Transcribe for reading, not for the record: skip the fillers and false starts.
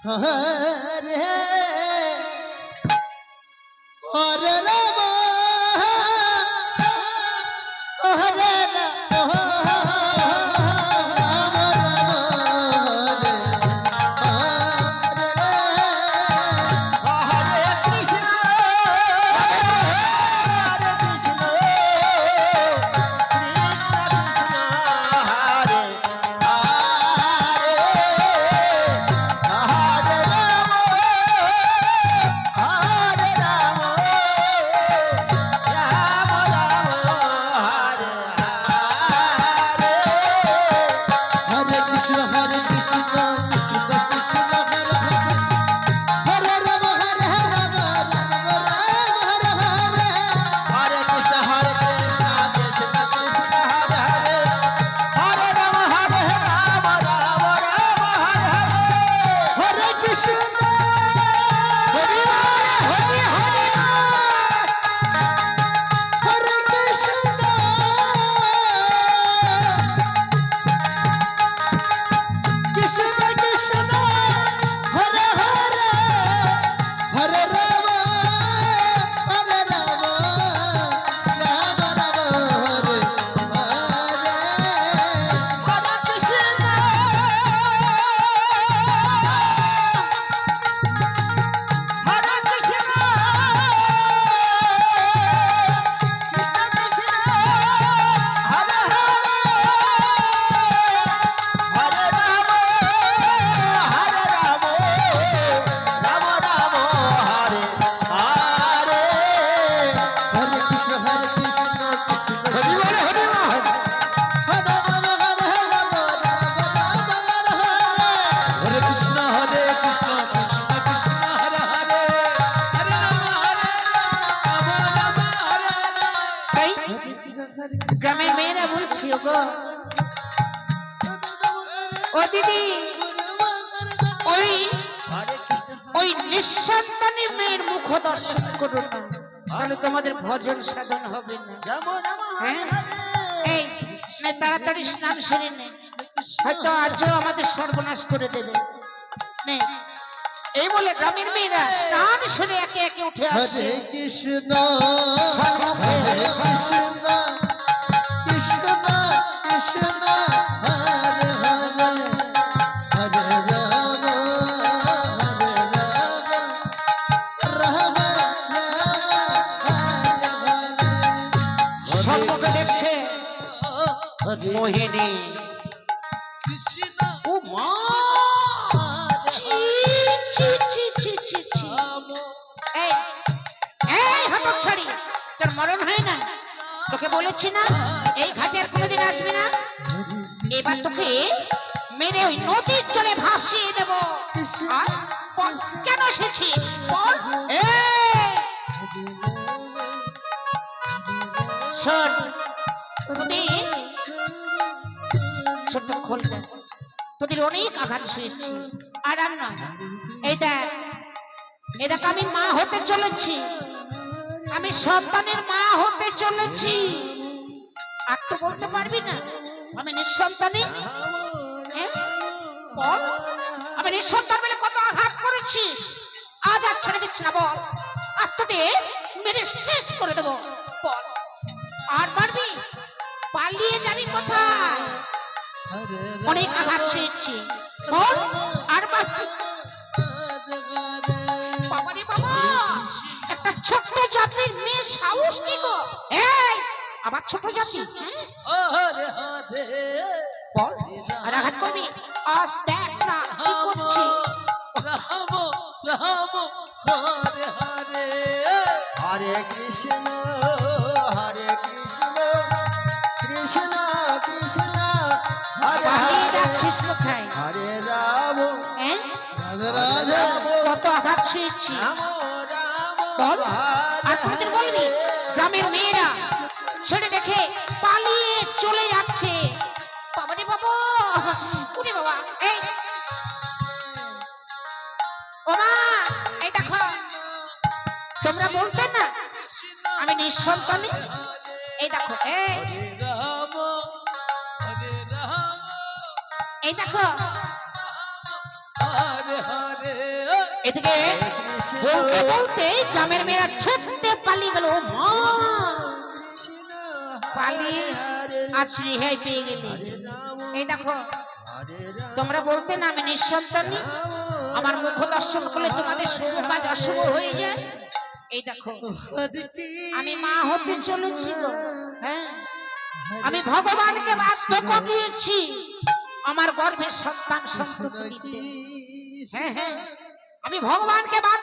হরে হরে রাম হরে রাম গ্রামের মেয়েরা বলছি গো ও দিদি ওই ওই নিঃসন্তানী মেয়ের মুখ দর্শন করো না, তাহলে তোমাদের ভজন সাধন হবে না। হ্যাঁ এই তাড়াতাড়ি স্নান সেরে নে, হয়তো আজও আমাদের সর্বনাশ করে দেবে। এই বলে গ্রামের মেয়েরা স্নান সেরে একে একে উঠে আসছে। হরে কৃষ্ণ হরে কৃষ্ণ কৃষ্ণ কৃষ্ণ হরে হরে হরে রাম রাম সম্মুখে দেখছে মোহিনী। ও মা, তোর মরণ হয় না? তোকে বলেছি না এই ঘাটে আর কোনোদিন আসবি না। এবার তোকে মেরে ওই নদীর জলে ভাসিয়ে দেব। আর কেন এসেছি বল? শোন তোদের ছোট্ট খোলটা, তোদের অনেক আঘাত শুয়েছি, আরাম নয়। এই দেখ আমি মা হতে চলেছি, আমি সন্তানের মা হতে চলেছি। আর তো বলতে পারবি না আমি নিঃসন্তানী? বল, আমি নিঃসন্তান বলে কত আঘাত করেছিস, আজ আর ছেড়ে দিচ্ছি না। বল, আজ তোকে মেরে শেষ করে দেবো। বল, আর পারবি? পালিয়ে যাবি কোথায়? অনেক আঘাত শুয়েছি, বল আর পারবি? বাবারে বাবা, একটা ছোট্ট জাতির মেয়ে সাহস কি গো? এই আবার ছোট জাতি, বল আর আঘাত করবি? আজ দেখ না কি করছি। হরে কৃষ্ণ হরে কৃষ্ণ কৃষ্ণ কৃষ্ণ হরে যাচ্ছিস কোথায়? হরে রাম রাধে রাধে। কত আঘাত শুয়েছি, বল আর কোনদিন বলবি? গ্রামের মেয়েরা ছেড়ে দেখে পালিয়ে চলে যাচ্ছে। বাবারে বাবা, উনি বাবা, এই ও মা, এই দেখো, তোমরা বলতে না আমি নিঃসন্তানী? এই দেখো, এই দেখো, এদিকে কৃষ্ণ বলতে বলতে গ্রামের মেয়েরা ছুটতে পালিয়ে গেল। ও মা, কৃষ্ণ পালিয়ে হরে আজ রেহাই পেয়ে গেলে। রাম এই দেখো, হরে রাম তোমরা বলতে না আমি নিঃসন্তানী, আমার মুখ দর্শন করলে তোমাদের শুভ কাজ অশুভ হয়ে যায়। এই দেখো, আমি মা হতে চলেছি গো। হ্যাঁ, আমি ভগবানকে বাধ্য করিয়েছি আমার গর্ভের সন্তান সন্ততি দিতে। হ্যাঁ হ্যাঁ, আমি ভগবানকে বাধ্য